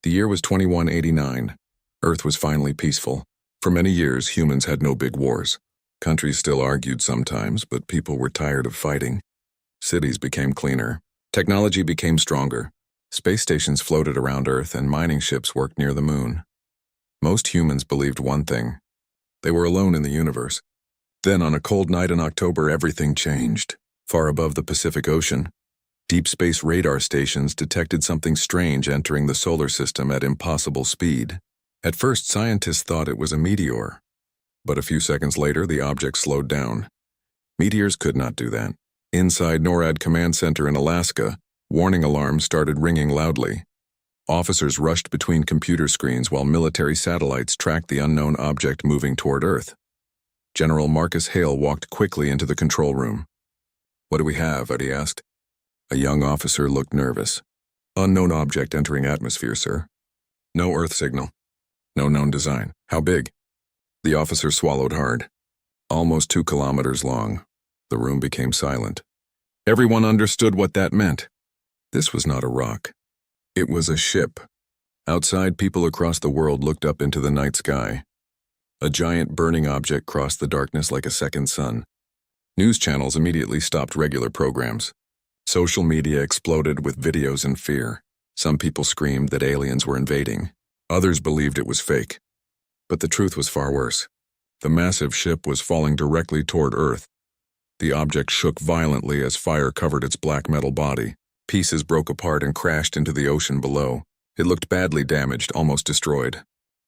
The year was 2189. Earth was finally peaceful. For many years, humans had no big wars. Countries still argued sometimes, but people were tired of fighting. Cities became cleaner. Technology became stronger. Space stations floated around Earth and mining ships worked near the moon. Most humans believed one thing. They were alone in the universe. Then, on a cold night in October, everything changed. Far above the Pacific Ocean, deep space radar stations detected something strange entering the solar system at impossible speed. At first, scientists thought it was a meteor. But a few seconds later, the object slowed down. Meteors could not do that. Inside NORAD Command Center in Alaska, warning alarms started ringing loudly. Officers rushed between computer screens while military satellites tracked the unknown object moving toward Earth. General Marcus Hale walked quickly into the control room. "What do we have?" Eddie asked. A young officer looked nervous. "Unknown object entering atmosphere, sir. No Earth signal. No known design. How big?" The officer swallowed hard. "Almost 2 kilometers long." The room became silent. Everyone understood what that meant. This was not a rock. It was a ship. Outside, people across the world looked up into the night sky. A giant burning object crossed the darkness like a second sun. News channels immediately stopped regular programs. Social media exploded with videos in fear. Some people screamed that aliens were invading. Others believed it was fake. But the truth was far worse. The massive ship was falling directly toward Earth. The object shook violently as fire covered its black metal body. Pieces broke apart and crashed into the ocean below. It looked badly damaged, almost destroyed.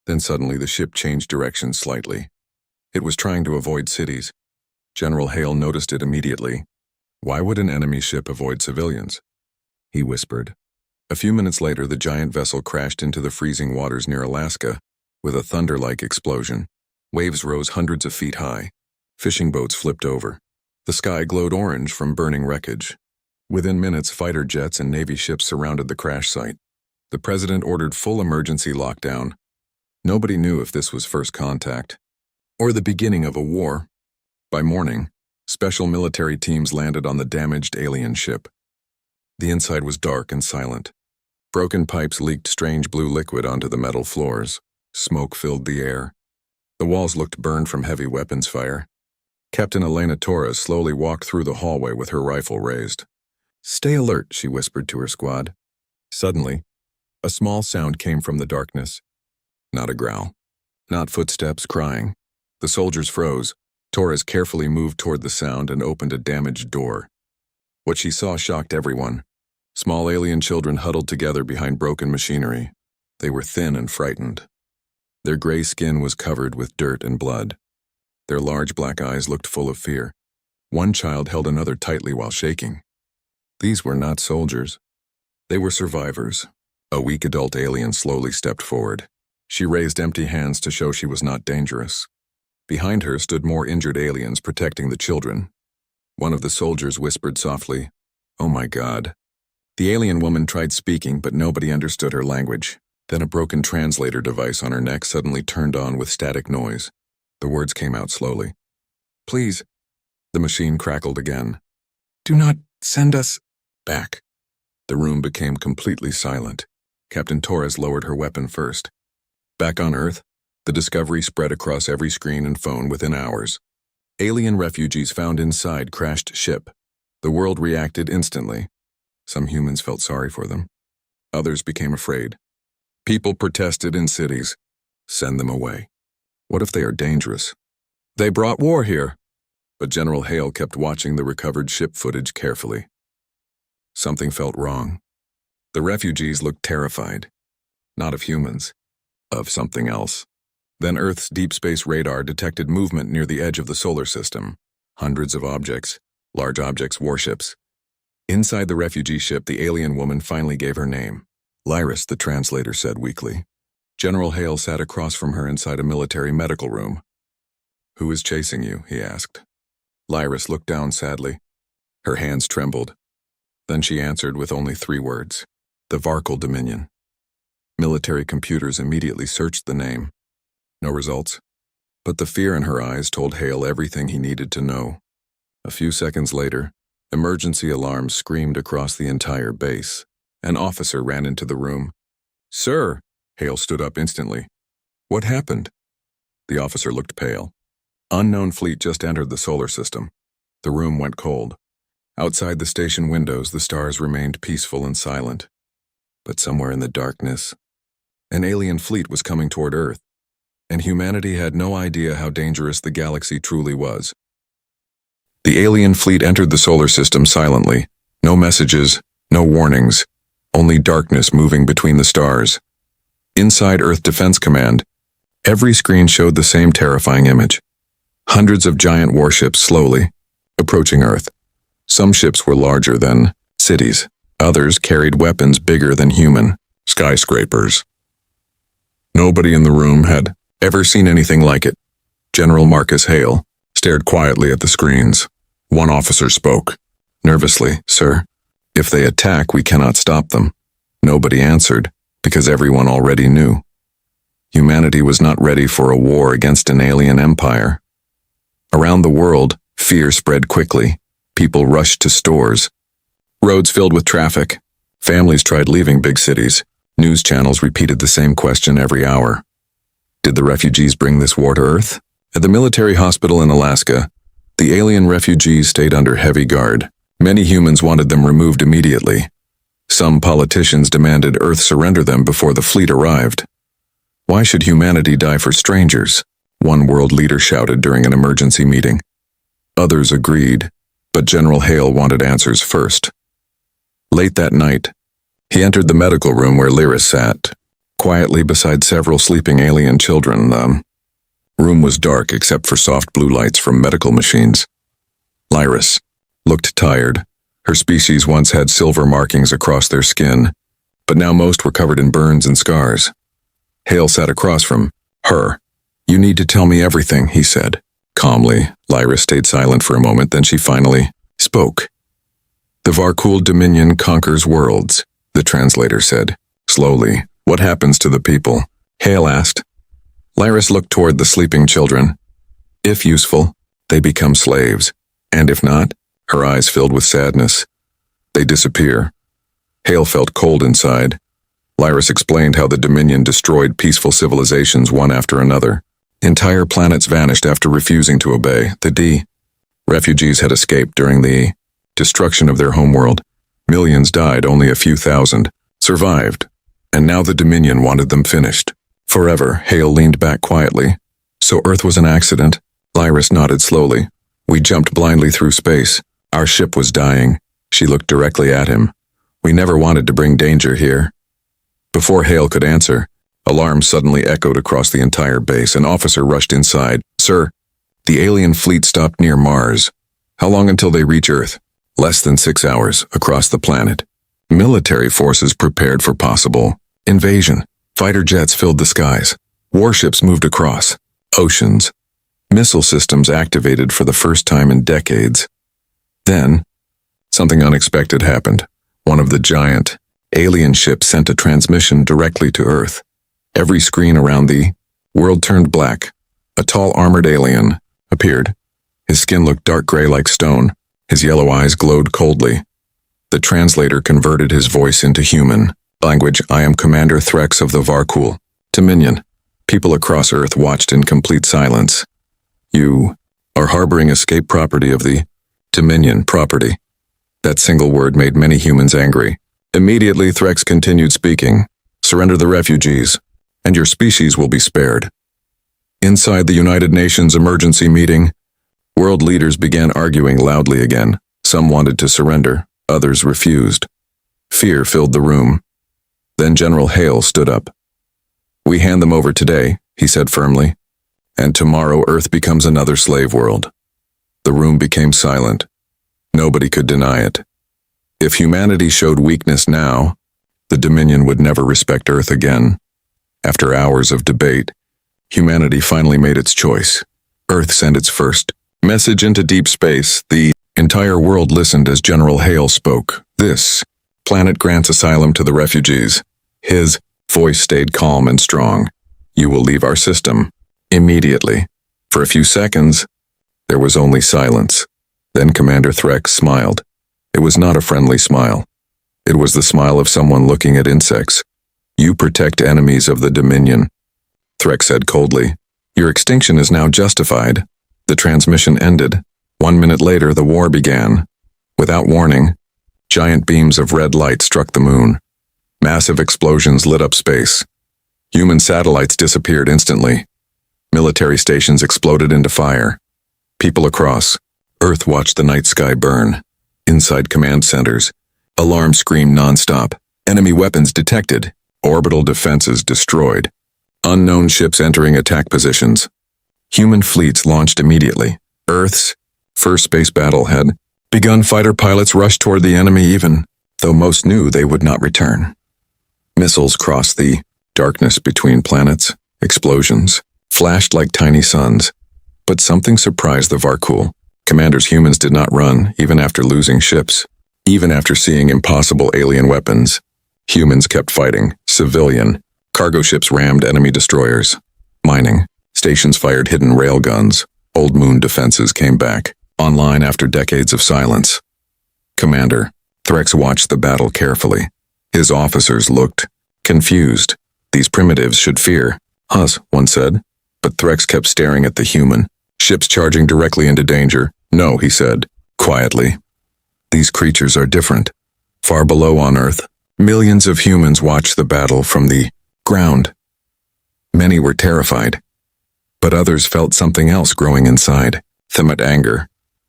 Then suddenly the ship changed direction slightly. It was trying to avoid cities. General Hale noticed it immediately. "Why would an enemy ship avoid civilians?" he whispered. A few minutes later, the giant vessel crashed into the freezing waters near Alaska with a thunder-like explosion. Waves rose hundreds of feet high. Fishing boats flipped over. The sky glowed orange from burning wreckage. Within minutes, fighter jets and Navy ships surrounded the crash site. The president ordered full emergency lockdown. Nobody knew if this was first contact or the beginning of a war. By morning, special military teams landed on the damaged alien ship. The inside was dark and silent. Broken pipes leaked strange blue liquid onto the metal floors. Smoke filled the air. The walls looked burned from heavy weapons fire. Captain Elena Torres slowly walked through the hallway with her rifle raised. "Stay alert," she whispered to her squad. Suddenly, a small sound came from the darkness. Not a growl. Not footsteps crying. The soldiers froze. Torres carefully moved toward the sound and opened a damaged door. What she saw shocked everyone. Small alien children huddled together behind broken machinery. They were thin and frightened. Their gray skin was covered with dirt and blood. Their large black eyes looked full of fear. One child held another tightly while shaking. These were not soldiers. They were survivors. A weak adult alien slowly stepped forward. She raised empty hands to show she was not dangerous. Behind her stood more injured aliens protecting the children. One of the soldiers whispered softly, "Oh my God." The alien woman tried speaking, but nobody understood her language. Then a broken translator device on her neck suddenly turned on with static noise. The words came out slowly. "Please." The machine crackled again. "Do not send us back." The room became completely silent. Captain Torres lowered her weapon first. Back on Earth, the discovery spread across every screen and phone within hours. Alien refugees found inside crashed ship. The world reacted instantly. Some humans felt sorry for them. Others became afraid. People protested in cities. Send them away. What if they are dangerous? They brought war here. But General Hale kept watching the recovered ship footage carefully. Something felt wrong. The refugees looked terrified. Not of humans. Of something else. Then Earth's deep space radar detected movement near the edge of the solar system. Hundreds of objects. Large objects, warships. Inside the refugee ship, the alien woman finally gave her name. "Lyris," the translator said weakly. General Hale sat across from her inside a military medical room. "Who is chasing you?" he asked. Lyris looked down sadly. Her hands trembled. Then she answered with only 3 words. "The Varkal Dominion." Military computers immediately searched the name. No results. But the fear in her eyes told Hale everything he needed to know. A few seconds later, emergency alarms screamed across the entire base. An officer ran into the room. "Sir, Hale stood up instantly. What happened? The officer looked pale. Unknown fleet just entered the solar system. The room went cold. Outside the station windows, the stars remained peaceful and silent. But somewhere in the darkness, an alien fleet was coming toward Earth, and humanity had no idea how dangerous the galaxy truly was. The alien fleet entered the solar system silently. No messages, no warnings, only darkness moving between the stars. Inside Earth Defense Command, every screen showed the same terrifying image. Hundreds of giant warships slowly approaching Earth. Some ships were larger than cities. Others carried weapons bigger than human skyscrapers. Nobody in the room had ever seen anything like it. General Marcus Hale stared quietly at the screens. One officer spoke, nervously, "Sir, if they attack, we cannot stop them." Nobody answered, because everyone already knew. Humanity was not ready for a war against an alien empire. Around the world, fear spread quickly. People rushed to stores. Roads filled with traffic. Families tried leaving big cities. News channels repeated the same question every hour. Did the refugees bring this war to Earth? At the military hospital in Alaska, the alien refugees stayed under heavy guard. Many humans wanted them removed immediately. Some politicians demanded Earth surrender them before the fleet arrived. Why should humanity die for strangers? One world leader shouted during an emergency meeting. Others agreed, but General Hale wanted answers first. Late that night, he entered the medical room where Lyris sat, quietly beside several sleeping alien children. The room was dark except for soft blue lights from medical machines. Lyris looked tired. Her species once had silver markings across their skin, but now most were covered in burns and scars. Hale sat across from her. "You need to tell me everything," he said. Calmly, Lyris stayed silent for a moment, then she finally spoke. "The Varkul Dominion conquers worlds," the translator said. Slowly, "What happens to the people?" Hale asked. Lyris looked toward the sleeping children. "If useful, they become slaves, and if not," her eyes filled with sadness, "they disappear." Hale felt cold inside. Lyris explained how the Dominion destroyed peaceful civilizations one after another. Entire planets vanished after refusing to obey. The refugees had escaped during the destruction of their homeworld. Millions died, only a few thousand survived. And now the Dominion wanted them finished. Forever, Hale leaned back quietly. "So Earth was an accident?" Lyris nodded slowly. "We jumped blindly through space. Our ship was dying." She looked directly at him. "We never wanted to bring danger here." Before Hale could answer, alarms suddenly echoed across the entire base. An officer rushed inside. "Sir, the alien fleet stopped near Mars. How long until they reach Earth?" "Less than 6 hours, across the planet." Military forces prepared for possible invasion. Fighter jets filled the skies. Warships moved across oceans. Missile systems activated for the first time in decades. Then, something unexpected happened. One of the giant alien ships sent a transmission directly to Earth. Every screen around the world turned black. A tall armored alien appeared. His skin looked dark gray like stone. His yellow eyes glowed coldly. The translator converted his voice into human language. "I am Commander Threx of the Varkul Dominion." People across Earth watched in complete silence. "You are harboring escape property of the Dominion property." That single word made many humans angry. Immediately, Threx continued speaking. "Surrender the refugees, and your species will be spared." Inside the United Nations emergency meeting, world leaders began arguing loudly again. Some wanted to surrender, others refused. Fear filled the room. Then General Hale stood up. "We hand them over today," he said firmly, "and tomorrow Earth becomes another slave world." The room became silent. Nobody could deny it. If humanity showed weakness now, the Dominion would never respect Earth again. After hours of debate, humanity finally made its choice. Earth sent its first message into deep space. The entire world listened as General Hale spoke. "This planet grants asylum to the refugees." His voice stayed calm and strong. "You will leave our system immediately." For a few seconds, there was only silence. Then Commander Threx smiled. It was not a friendly smile. It was the smile of someone looking at insects. You protect enemies of the Dominion, Threk said coldly. Your extinction is now justified. The transmission ended. 1 minute later, the war began. Without warning, giant beams of red light struck the moon. Massive explosions lit up space. Human satellites disappeared instantly. Military stations exploded into fire. People across Earth watched the night sky burn. Inside command centers, alarms screamed nonstop. Enemy weapons detected. Orbital defenses destroyed. Unknown ships entering attack positions. Human fleets launched immediately. Earth's first space battle had begun. Fighter pilots rushed toward the enemy even though most knew they would not return. Missiles crossed the darkness between planets. Explosions flashed like tiny suns. But something surprised the Varkul. Commander's humans did not run, even after losing ships. Even after seeing impossible alien weapons, humans kept fighting. Civilian cargo ships rammed enemy destroyers. Mining stations fired hidden railguns. Old moon defenses came back, online after decades of silence. Commander Threx watched the battle carefully. His officers looked confused. These primitives should fear us, one said. But Threx kept staring at the human. Ships charging directly into danger. No, he said, quietly. These creatures are different. Far below on Earth, millions of humans watched the battle from the ground. Many were terrified, but others felt something else growing inside. Themet anger,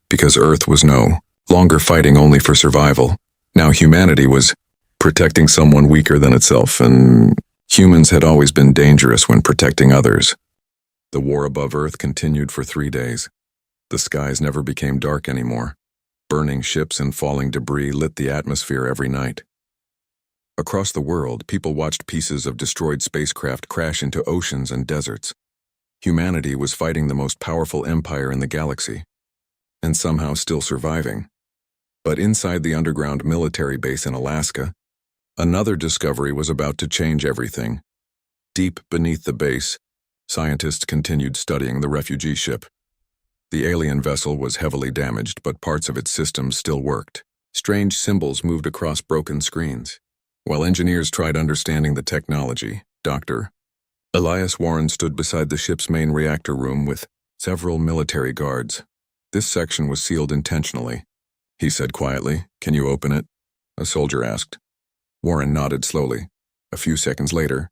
because Earth was no longer fighting only for survival. Now humanity was protecting someone weaker than itself, and humans had always been dangerous when protecting others. The war above Earth continued for 3 days. The skies never became dark anymore. Burning ships and falling debris lit the atmosphere every night. Across the world, people watched pieces of destroyed spacecraft crash into oceans and deserts. Humanity was fighting the most powerful empire in the galaxy, and somehow still surviving. But inside the underground military base in Alaska, another discovery was about to change everything. Deep beneath the base, scientists continued studying the refugee ship. The alien vessel was heavily damaged, but parts of its systems still worked. Strange symbols moved across broken screens. While engineers tried understanding the technology, Dr. Elias Warren stood beside the ship's main reactor room with several military guards. This section was sealed intentionally. He said quietly, "Can you open it?" A soldier asked. Warren nodded slowly. A few seconds later,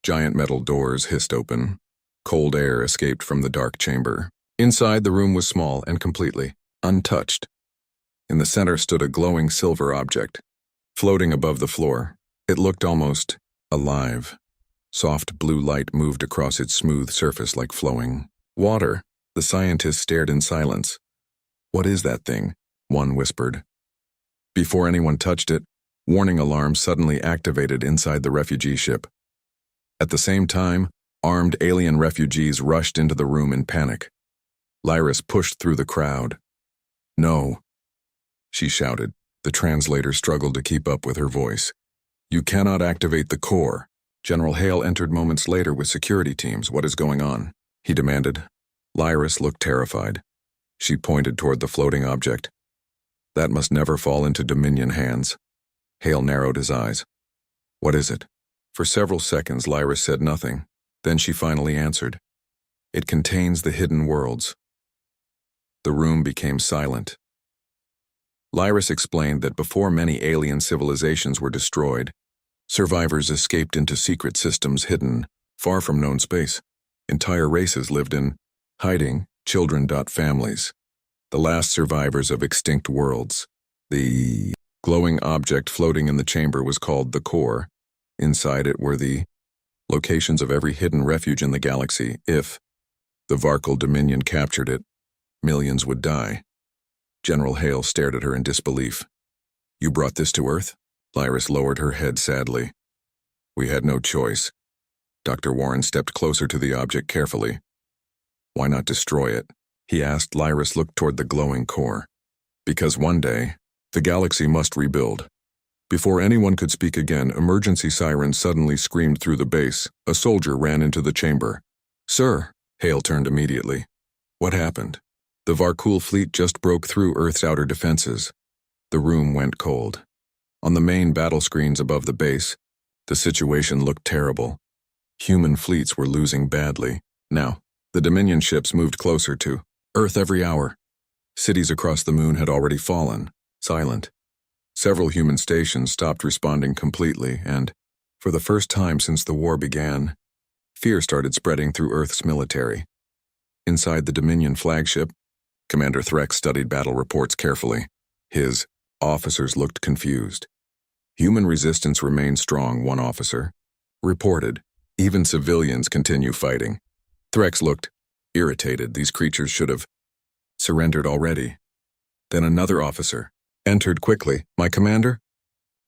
giant metal doors hissed open. Cold air escaped from the dark chamber. Inside, the room was small and completely untouched. In the center stood a glowing silver object, floating above the floor. It looked almost alive. Soft blue light moved across its smooth surface like flowing water. The scientists stared in silence. "What is that thing?" one whispered. Before anyone touched it, warning alarms suddenly activated inside the refugee ship. At the same time, armed alien refugees rushed into the room in panic. Lyris pushed through the crowd. "No," she shouted. The translator struggled to keep up with her voice. "You cannot activate the core." General Hale entered moments later with security teams. "What is going on?" he demanded. Lyris looked terrified. She pointed toward the floating object. "That must never fall into Dominion hands." Hale narrowed his eyes. "What is it?" For several seconds, Lyris said nothing. Then she finally answered. "It contains the hidden worlds." The room became silent. Lyris explained that before many alien civilizations were destroyed, survivors escaped into secret systems hidden, far from known space. Entire races lived in hiding, families. The last survivors of extinct worlds. The glowing object floating in the chamber was called the core. Inside it were the locations of every hidden refuge in the galaxy. If the Varkul Dominion captured it, millions would die. General Hale stared at her in disbelief. "You brought this to Earth?" Lyris lowered her head sadly. "We had no choice." Dr. Warren stepped closer to the object carefully. "Why not destroy it?" he asked. Lyris looked toward the glowing core. "Because one day, the galaxy must rebuild." Before anyone could speak again, emergency sirens suddenly screamed through the base. A soldier ran into the chamber. "Sir!" Hale turned immediately. "What happened?" "The Varkul fleet just broke through Earth's outer defenses." The room went cold. On the main battle screens above the base, The situation looked terrible. Human fleets were losing badly. Now, the Dominion ships moved closer to Earth every hour. Cities across the moon had already fallen, silent. Several human stations stopped responding completely, and, for the first time since the war began, fear started spreading through Earth's military. Inside the Dominion flagship, Commander Threx studied battle reports carefully. His officers looked confused. Human resistance remained strong, one officer reported. Even civilians continue fighting. Threx looked irritated. These creatures should have surrendered already. Then another officer entered quickly. My commander?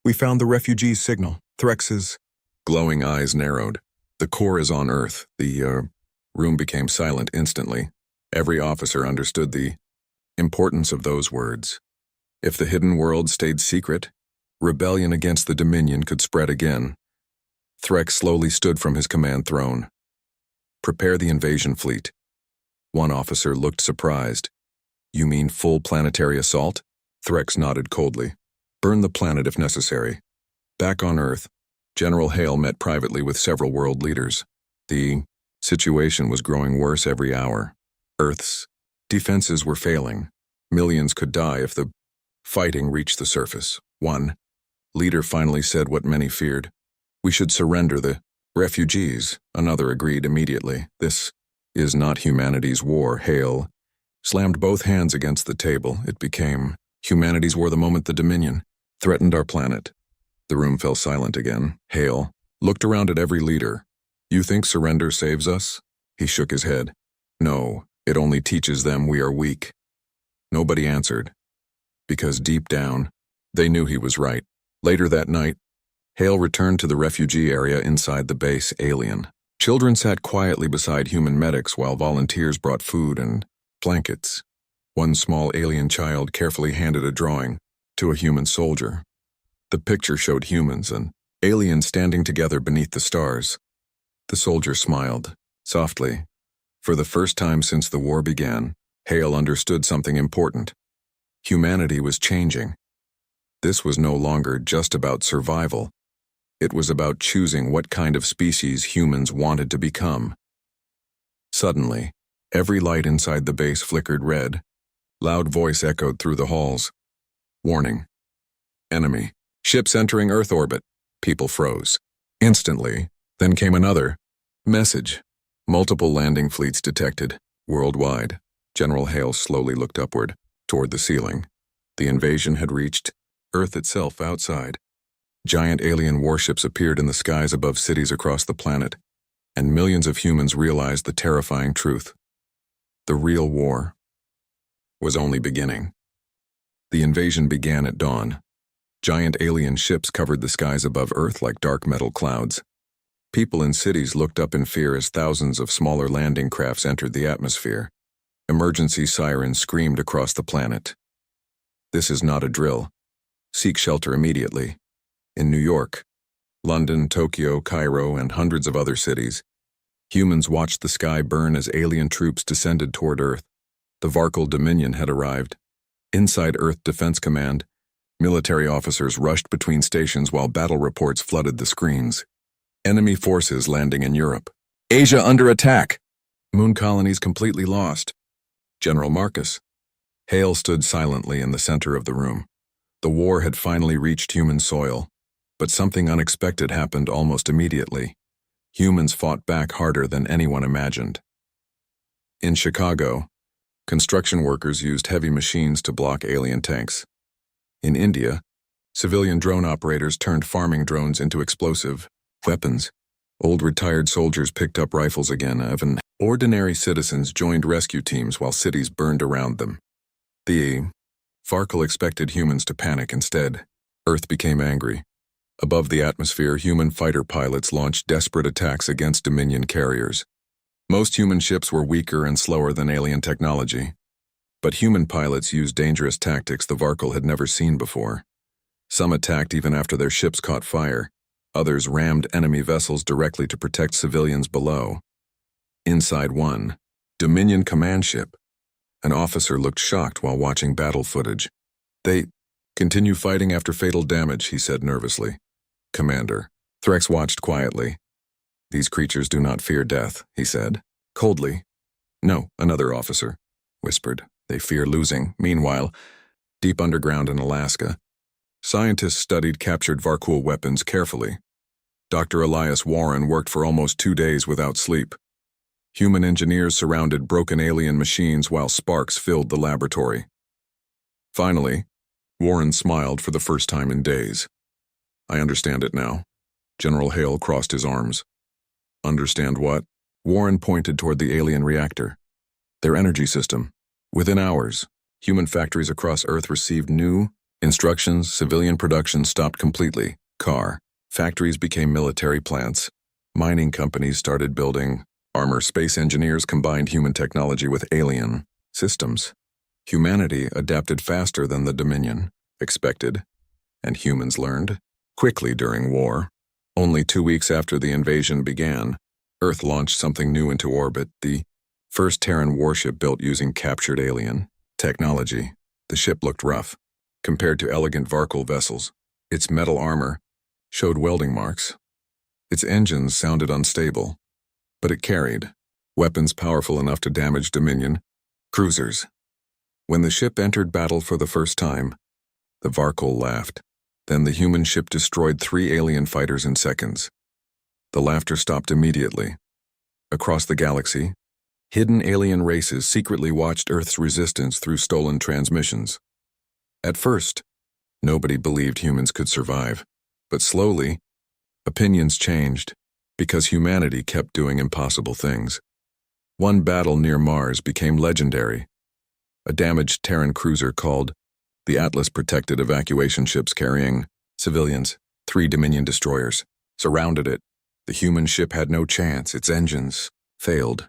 We found the refugees' signal. Threx's glowing eyes narrowed. The core is on Earth. The room became silent instantly. Every officer understood the importance of those words. If the hidden world stayed secret, rebellion against the Dominion could spread again. Threx slowly stood from his command throne. Prepare the invasion fleet. One officer looked surprised. You mean full planetary assault? Threx nodded coldly. Burn the planet if necessary. Back on Earth, General Hale met privately with several world leaders. The situation was growing worse every hour. Earth's defenses were failing. Millions could die if the fighting reached the surface. One leader finally said what many feared. We should surrender the refugees. Another agreed immediately. This is not humanity's war. Hale slammed both hands against the table. It became humanity's war the moment the Dominion threatened our planet. The room fell silent again. Hale looked around at every leader. You think surrender saves us? He shook his head. No, it only teaches them we are weak. Nobody answered, because deep down, they knew he was right. Later that night, Hale returned to the refugee area inside the base. Alien children sat quietly beside human medics while volunteers brought food and blankets. One small alien child carefully handed a drawing to a human soldier. The picture showed humans and aliens standing together beneath the stars. The soldier smiled, softly. For the first time since the war began, Hale understood something important. Humanity was changing. This was no longer just about survival. It was about choosing what kind of species humans wanted to become. Suddenly, every light inside the base flickered red. Loud voice echoed through the halls. Warning. Enemy. Ships entering Earth orbit. People froze. Instantly, then came another message. Multiple landing fleets detected, worldwide. General Hale slowly looked upward, toward the ceiling. The invasion had reached Earth itself outside. Giant alien warships appeared in the skies above cities across the planet, and millions of humans realized the terrifying truth. The real war was only beginning. The invasion began at dawn. Giant alien ships covered the skies above Earth like dark metal clouds. People in cities looked up in fear as thousands of smaller landing crafts entered the atmosphere. Emergency sirens screamed across the planet. This is not a drill. Seek shelter immediately. In New York, London, Tokyo, Cairo, and hundreds of other cities, humans watched the sky burn as alien troops descended toward Earth. The Varkal Dominion had arrived. Inside Earth Defense Command, military officers rushed between stations while battle reports flooded the screens. Enemy forces landing in Europe. Asia under attack. Moon colonies completely lost. General Marcus. Hale stood silently in the center of the room. The war had finally reached human soil, but something unexpected happened almost immediately. Humans fought back harder than anyone imagined. In Chicago, construction workers used heavy machines to block alien tanks. In India, civilian drone operators turned farming drones into explosive weapons. Old retired soldiers picked up rifles again. Even ordinary citizens joined rescue teams while cities burned around them. The Varkal expected humans to panic instead. Earth became angry. Above the atmosphere, human fighter pilots launched desperate attacks against Dominion carriers. Most human ships were weaker and slower than alien technology, but human pilots used dangerous tactics the Varkal had never seen before. Some attacked even after their ships caught fire. Others rammed enemy vessels directly to protect civilians below. Inside one Dominion command ship, an officer looked shocked while watching battle footage. They continue fighting after fatal damage, he said nervously. Commander, Threx watched quietly. "These creatures do not fear death," he said, coldly. "No," another officer whispered. "They fear losing." Meanwhile, deep underground in Alaska, scientists studied captured Varkul weapons carefully. Dr. Elias Warren worked for almost 2 days without sleep. Human engineers surrounded broken alien machines while sparks filled the laboratory. Finally, Warren smiled for the first time in days. "I understand it now." General Hale crossed his arms. "Understand what?" Warren pointed toward the alien reactor. "Their energy system. Within hours, human factories across Earth received new instructions. Civilian production stopped completely. Factories became military plants. Mining companies started building armor. Space engineers combined human technology with alien systems. Humanity adapted faster than the Dominion expected, and humans learned quickly during war. Only 2 weeks after the invasion began, Earth launched something new into orbit, the first Terran warship built using captured alien technology. The ship looked rough, compared to elegant Varkul vessels. Its metal armor showed welding marks. Its engines sounded unstable, but it carried weapons powerful enough to damage Dominion cruisers. When the ship entered battle for the first time, the Varkul laughed. Then the human ship destroyed 3 alien fighters in seconds. The laughter stopped immediately. Across the galaxy, hidden alien races secretly watched Earth's resistance through stolen transmissions. At first, nobody believed humans could survive, but slowly, opinions changed because humanity kept doing impossible things. One battle near Mars became legendary. A damaged Terran cruiser called the Atlas protected evacuation ships carrying civilians. 3 Dominion destroyers surrounded it. The human ship had no chance. Its engines failed.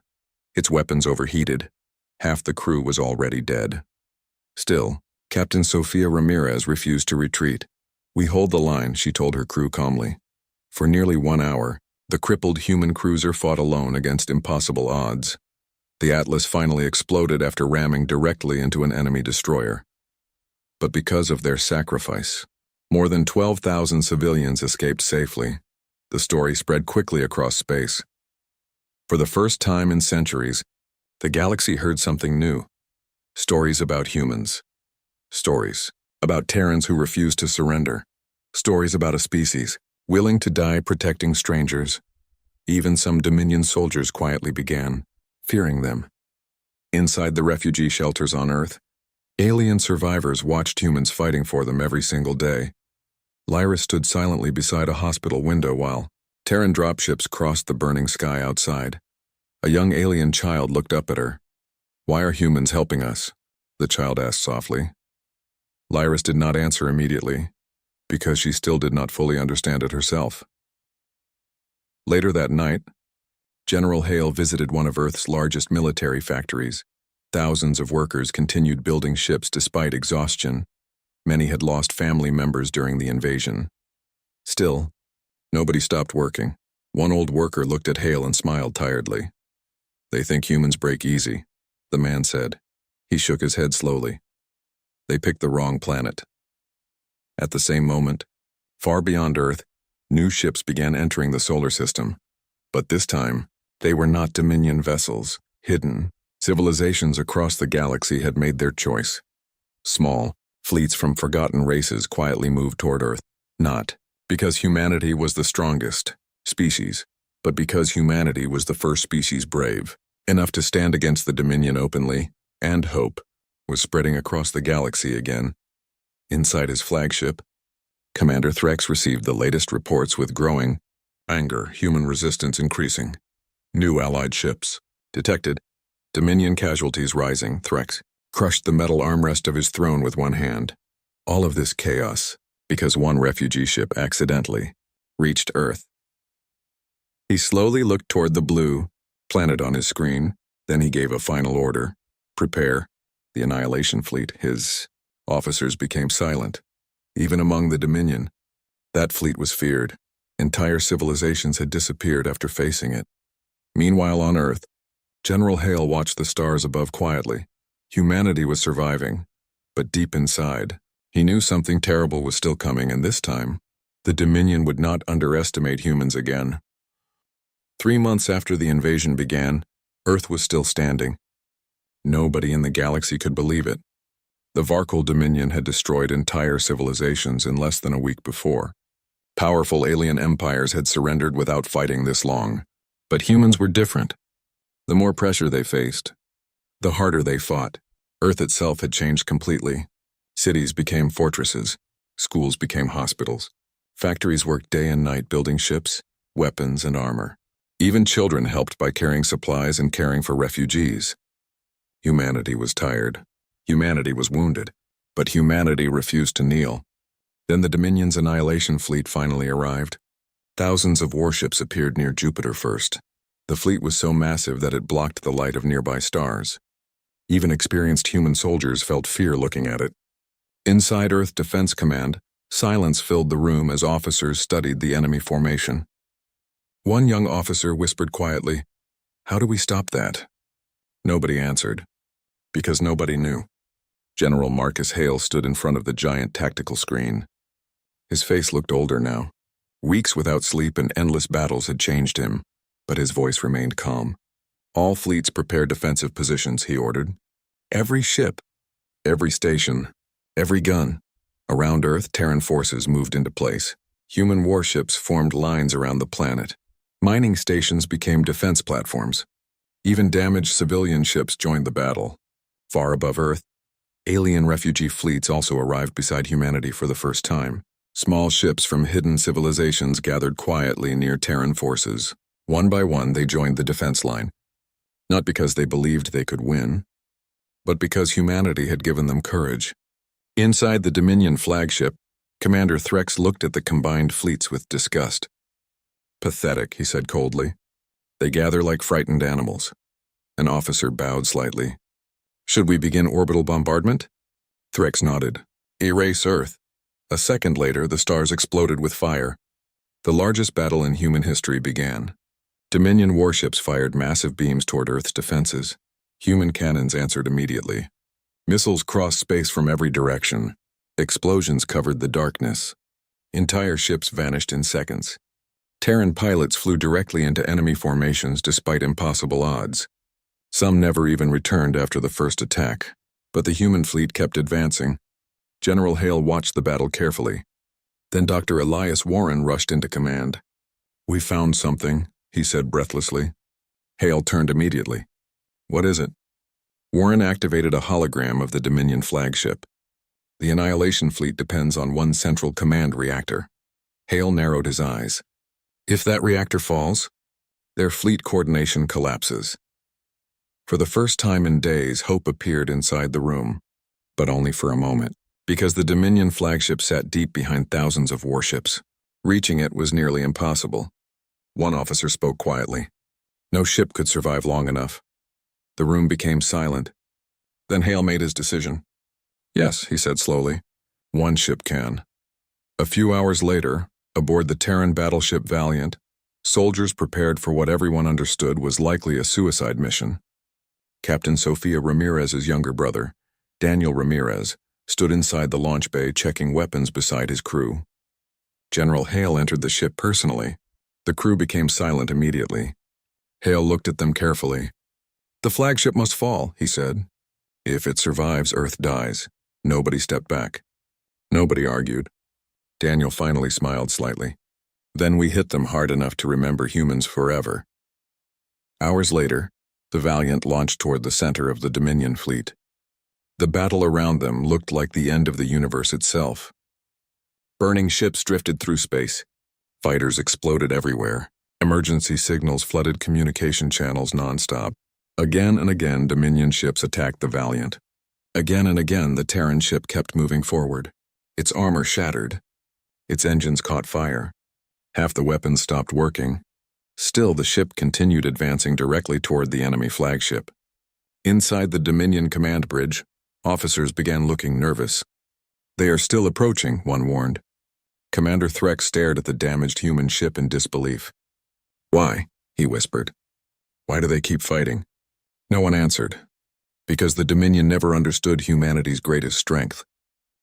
Its weapons overheated. Half the crew was already dead. Still, Captain Sofia Ramirez refused to retreat. "We hold the line," she told her crew calmly. For nearly 1 hour, the crippled human cruiser fought alone against impossible odds. The Atlas finally exploded after ramming directly into an enemy destroyer. But because of their sacrifice, more than 12,000 civilians escaped safely. The story spread quickly across space. For the first time in centuries, the galaxy heard something new. Stories about humans. Stories about Terrans who refused to surrender. Stories about a species willing to die protecting strangers. Even some Dominion soldiers quietly began fearing them. Inside the refugee shelters on Earth, alien survivors watched humans fighting for them every single day. Lyra stood silently beside a hospital window while Terran dropships crossed the burning sky outside. A young alien child looked up at her. "Why are humans helping us?" the child asked softly. Lyris did not answer immediately, because she still did not fully understand it herself. Later that night, General Hale visited one of Earth's largest military factories. Thousands of workers continued building ships despite exhaustion. Many had lost family members during the invasion. Still, nobody stopped working. One old worker looked at Hale and smiled tiredly. "They think humans break easy," the man said. He shook his head slowly. "They picked the wrong planet." At the same moment, far beyond Earth, new ships began entering the solar system. But this time, they were not Dominion vessels. Hidden civilizations across the galaxy had made their choice. Small fleets from forgotten races quietly moved toward Earth, not because humanity was the strongest species, but because humanity was the first species brave enough to stand against the Dominion openly, and hope was spreading across the galaxy again. Inside his flagship, Commander Threx received the latest reports with growing anger, human resistance increasing. New allied ships detected, Dominion casualties rising. Threx crushed the metal armrest of his throne with one hand. All of this chaos because one refugee ship accidentally reached Earth. He slowly looked toward the blue planet on his screen, then he gave a final order. "Prepare the Annihilation Fleet." His officers became silent. Even among the Dominion, that fleet was feared. Entire civilizations had disappeared after facing it. Meanwhile on Earth, General Hale watched the stars above quietly. Humanity was surviving, but deep inside, he knew something terrible was still coming, and this time, The Dominion would not underestimate humans again. 3 months after the invasion began, Earth was still standing. Nobody in the galaxy could believe it. The Varkal Dominion had destroyed entire civilizations in less than a week before. Powerful alien empires had surrendered without fighting this long. But humans were different. The more pressure they faced, the harder they fought. Earth itself had changed completely. Cities became fortresses. Schools became hospitals. Factories worked day and night building ships, weapons, and armor. Even children helped by carrying supplies and caring for refugees. Humanity was tired. Humanity was wounded. But humanity refused to kneel. Then the Dominion's annihilation fleet finally arrived. Thousands of warships appeared near Jupiter first. The fleet was so massive that it blocked the light of nearby stars. Even experienced human soldiers felt fear looking at it. Inside Earth Defense Command, silence filled the room as officers studied the enemy formation. One young officer whispered quietly, "How do we stop that?" Nobody answered, because nobody knew. General Marcus Hale stood in front of the giant tactical screen. His face looked older now. Weeks without sleep and endless battles had changed him, but his voice remained calm. "All fleets prepare defensive positions," he ordered. Every ship, every station, every gun. Around Earth, Terran forces moved into place. Human warships formed lines around the planet. Mining stations became defense platforms. Even damaged civilian ships joined the battle. Far above Earth, alien refugee fleets also arrived beside humanity for the first time. Small ships from hidden civilizations gathered quietly near Terran forces. One by one, they joined the defense line. Not because they believed they could win, but because humanity had given them courage. Inside the Dominion flagship, Commander Threx looked at the combined fleets with disgust. "Pathetic," he said coldly. "They gather like frightened animals." An officer bowed slightly. "Should we begin orbital bombardment?" Threx nodded. "Erase Earth." A second later, the stars exploded with fire. The largest battle in human history began. Dominion warships fired massive beams toward Earth's defenses. Human cannons answered immediately. Missiles crossed space from every direction. Explosions covered the darkness. Entire ships vanished in seconds. Terran pilots flew directly into enemy formations despite impossible odds. Some never even returned after the first attack, but the human fleet kept advancing. General Hale watched the battle carefully. Then Dr. Elias Warren rushed into command. "We found something," he said breathlessly. Hale turned immediately. "What is it?" Warren activated a hologram of the Dominion flagship. "The Annihilation fleet depends on one central command reactor." Hale narrowed his eyes. "If that reactor falls, their fleet coordination collapses." For the first time in days, hope appeared inside the room, but only for a moment, because the Dominion flagship sat deep behind thousands of warships. Reaching it was nearly impossible. One officer spoke quietly. No ship could survive long enough. The room became silent. Then Hale made his decision. "Yes," he said slowly. "One ship can." A few hours later, aboard the Terran battleship Valiant, soldiers prepared for what everyone understood was likely a suicide mission. Captain Sofia Ramirez's younger brother, Daniel Ramirez, stood inside the launch bay checking weapons beside his crew. General Hale entered the ship personally. The crew became silent immediately. Hale looked at them carefully. "The flagship must fall," he said. "If it survives, Earth dies." Nobody stepped back. Nobody argued. Daniel finally smiled slightly. "Then we hit them hard enough to remember humans forever." Hours later, the Valiant launched toward the center of the Dominion fleet. The battle around them looked like the end of the universe itself. Burning ships drifted through space. Fighters exploded everywhere. Emergency signals flooded communication channels nonstop. Again and again, Dominion ships attacked the Valiant. Again and again, the Terran ship kept moving forward. Its armor shattered. Its engines caught fire. Half the weapons stopped working. Still, the ship continued advancing directly toward the enemy flagship. Inside the Dominion command bridge, officers began looking nervous. "They are still approaching," one warned. Commander Threx stared at the damaged human ship in disbelief. "Why?" he whispered. "Why do they keep fighting?" No one answered. Because the Dominion never understood humanity's greatest strength.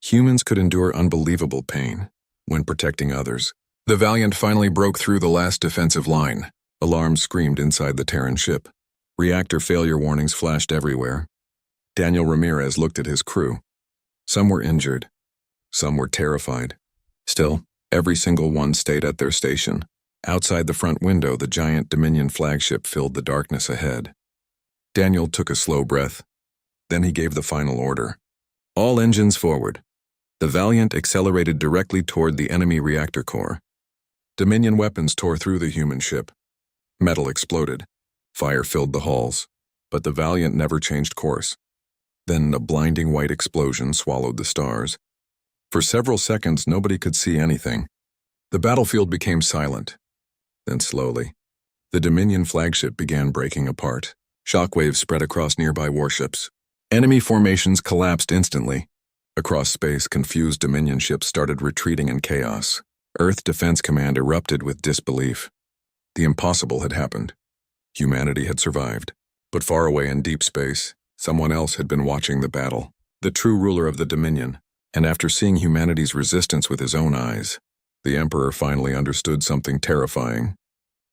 Humans could endure unbelievable pain. when protecting others. The Valiant finally broke through the last defensive line. Alarms screamed inside the Terran ship. Reactor failure warnings flashed everywhere. Daniel Ramirez looked at his crew. Some were injured. Some were terrified. Still, every single one stayed at their station. Outside the front window, the giant Dominion flagship filled the darkness ahead. Daniel took a slow breath. Then he gave the final order. All engines forward. The Valiant accelerated directly toward the enemy reactor core. Dominion weapons tore through the human ship. Metal exploded. Fire filled the halls. But the Valiant never changed course. Then a blinding white explosion swallowed the stars. For several seconds, nobody could see anything. The battlefield became silent. Then slowly, the Dominion flagship began breaking apart. Shockwaves spread across nearby warships. Enemy formations collapsed instantly. Across space, confused Dominion ships started retreating in chaos. Earth Defense Command erupted with disbelief. The impossible had happened. Humanity had survived. But far away in deep space, someone else had been watching the battle. The true ruler of the Dominion. And after seeing humanity's resistance with his own eyes, the Emperor finally understood something terrifying.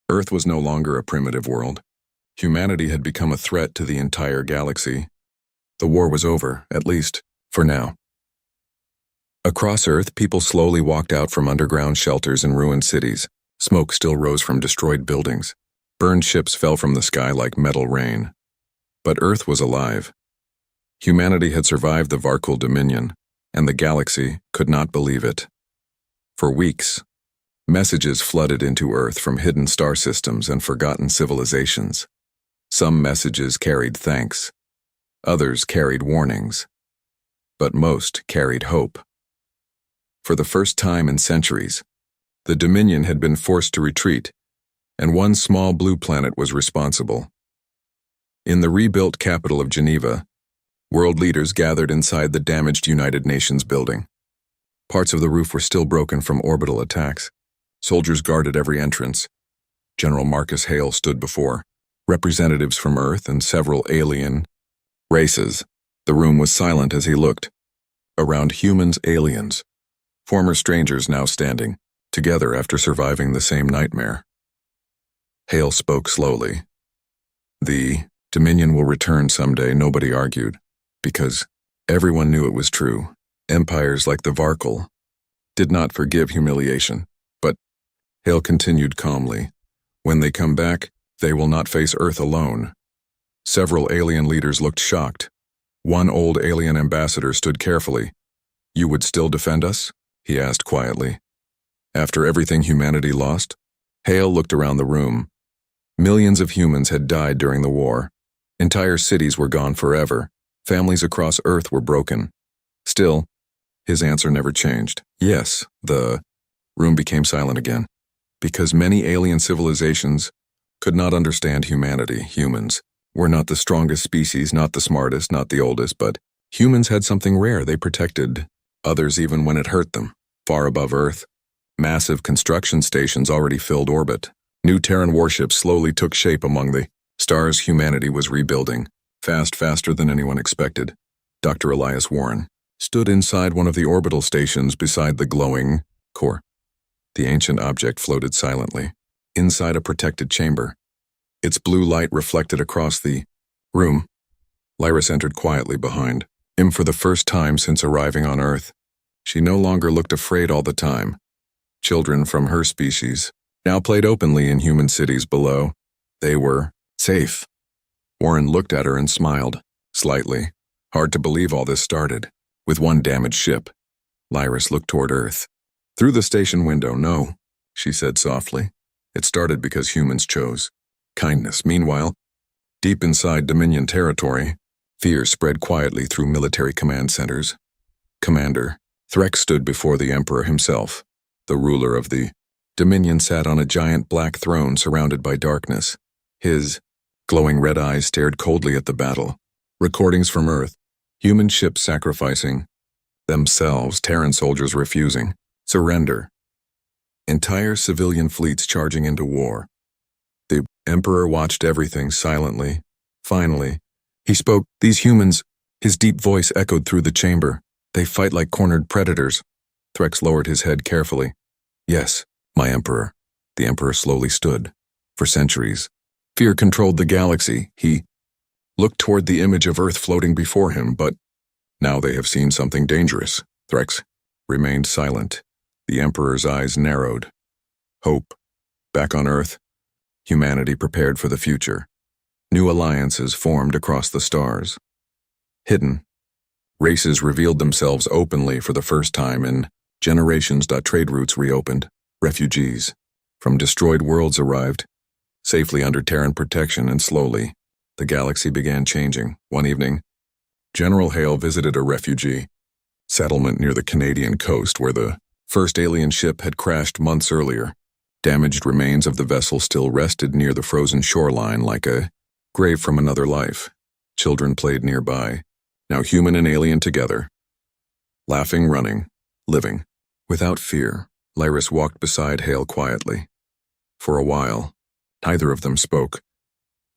Earth was no longer a primitive world. Humanity had become a threat to the entire galaxy. The war was over, at least, for now. Across Earth, people slowly walked out from underground shelters and ruined cities. Smoke still rose from destroyed buildings. Burned ships fell from the sky like metal rain. But Earth was alive. Humanity had survived the Varkul Dominion, and the galaxy could not believe it. For weeks, messages flooded into Earth from hidden star systems and forgotten civilizations. Some messages carried thanks. Others carried warnings. But most carried hope. For the first time in centuries, the Dominion had been forced to retreat, and one small blue planet was responsible. In the rebuilt capital of Geneva, world leaders gathered inside the damaged United Nations building. Parts of the roof were still broken from orbital attacks. Soldiers guarded every entrance. General Marcus Hale stood before representatives from Earth and several alien races. The room was silent as he looked. Around humans, aliens. Former strangers now standing, together after surviving the same nightmare. Hale spoke slowly. The Dominion will return someday, nobody argued, because everyone knew it was true. Empires like the Varkul did not forgive humiliation, but Hale continued calmly. When they come back, they will not face Earth alone. Several alien leaders looked shocked. One old alien ambassador stood carefully. You would still defend us? He asked quietly. After everything humanity lost? Hale looked around the room. Millions of humans had died during the war. Entire cities were gone forever. Families across Earth were broken. Still, his answer never changed. Yes, the room became silent again. Because many alien civilizations could not understand humanity. Humans were not the strongest species, not the smartest, not the oldest, but humans had something rare. They protected others even when it hurt them. Far above Earth, massive construction stations already filled orbit. New Terran warships slowly took shape among the stars humanity was rebuilding. Faster than anyone expected. Dr. Elias Warren stood inside one of the orbital stations beside the glowing core. The ancient object floated silently, inside a protected chamber. Its blue light reflected across the room. Lyris entered quietly behind him for the first time since arriving on Earth. She no longer looked afraid all the time. Children from her species now played openly in human cities below. They were safe. Warren looked at her and smiled, slightly. Hard to believe all this started with one damaged ship. Lyris looked toward Earth. Through the station window, no, she said softly. It started because humans chose kindness. Meanwhile, deep inside Dominion territory, fear spread quietly through military command centers. Commander Threx stood before the Emperor himself. The ruler of the Dominion sat on a giant black throne surrounded by darkness. His glowing red eyes stared coldly at the battle. Recordings from Earth, human ships sacrificing themselves, Terran soldiers refusing surrender. Entire civilian fleets charging into war. The Emperor watched everything silently. Finally, he spoke. These humans, his deep voice echoed through the chamber. They fight like cornered predators. Threx lowered his head carefully. Yes, my Emperor. The Emperor slowly stood. For centuries, fear controlled the galaxy. He looked toward the image of Earth floating before him, but now they have seen something dangerous. Threx remained silent. The Emperor's eyes narrowed. Hope. Back on Earth, humanity prepared for the future. New alliances formed across the stars. Hidden, races revealed themselves openly for the first time in generations. Trade routes reopened. Refugees from destroyed worlds arrived, safely under Terran protection, and slowly, the galaxy began changing. One evening, General Hale visited a refugee settlement near the Canadian coast where the first alien ship had crashed months earlier. Damaged remains of the vessel still rested near the frozen shoreline like a grave from another life. Children played nearby, now human and alien together. Laughing, running, living. Without fear, Lyris walked beside Hale quietly. For a while, neither of them spoke.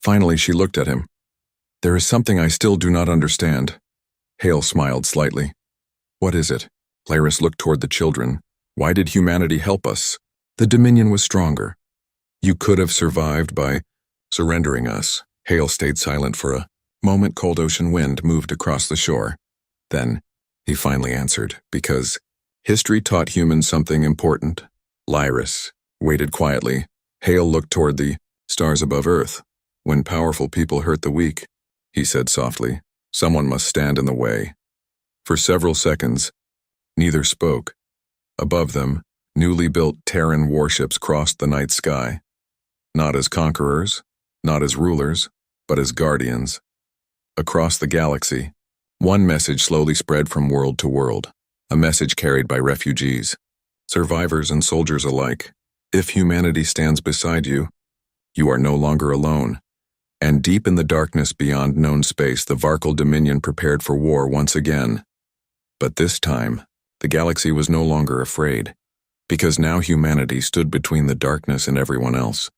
Finally, she looked at him. There is something I still do not understand. Hale smiled slightly. What is it? Lyris looked toward the children. Why did humanity help us? The Dominion was stronger. You could have survived by surrendering us. Hale stayed silent for a moment. Cold ocean wind moved across the shore. Then, he finally answered, because history taught humans something important. Lyris waited quietly. Hale looked toward the stars above Earth. When powerful people hurt the weak, he said softly, someone must stand in the way. For several seconds, neither spoke. Above them, newly built Terran warships crossed the night sky. Not as conquerors, not as rulers, but as guardians. Across the galaxy, one message slowly spread from world to world, a message carried by refugees, survivors and soldiers alike. If humanity stands beside you, you are no longer alone. And deep in the darkness beyond known space, the Varkal Dominion prepared for war once again. But this time, the galaxy was no longer afraid, because now humanity stood between the darkness and everyone else.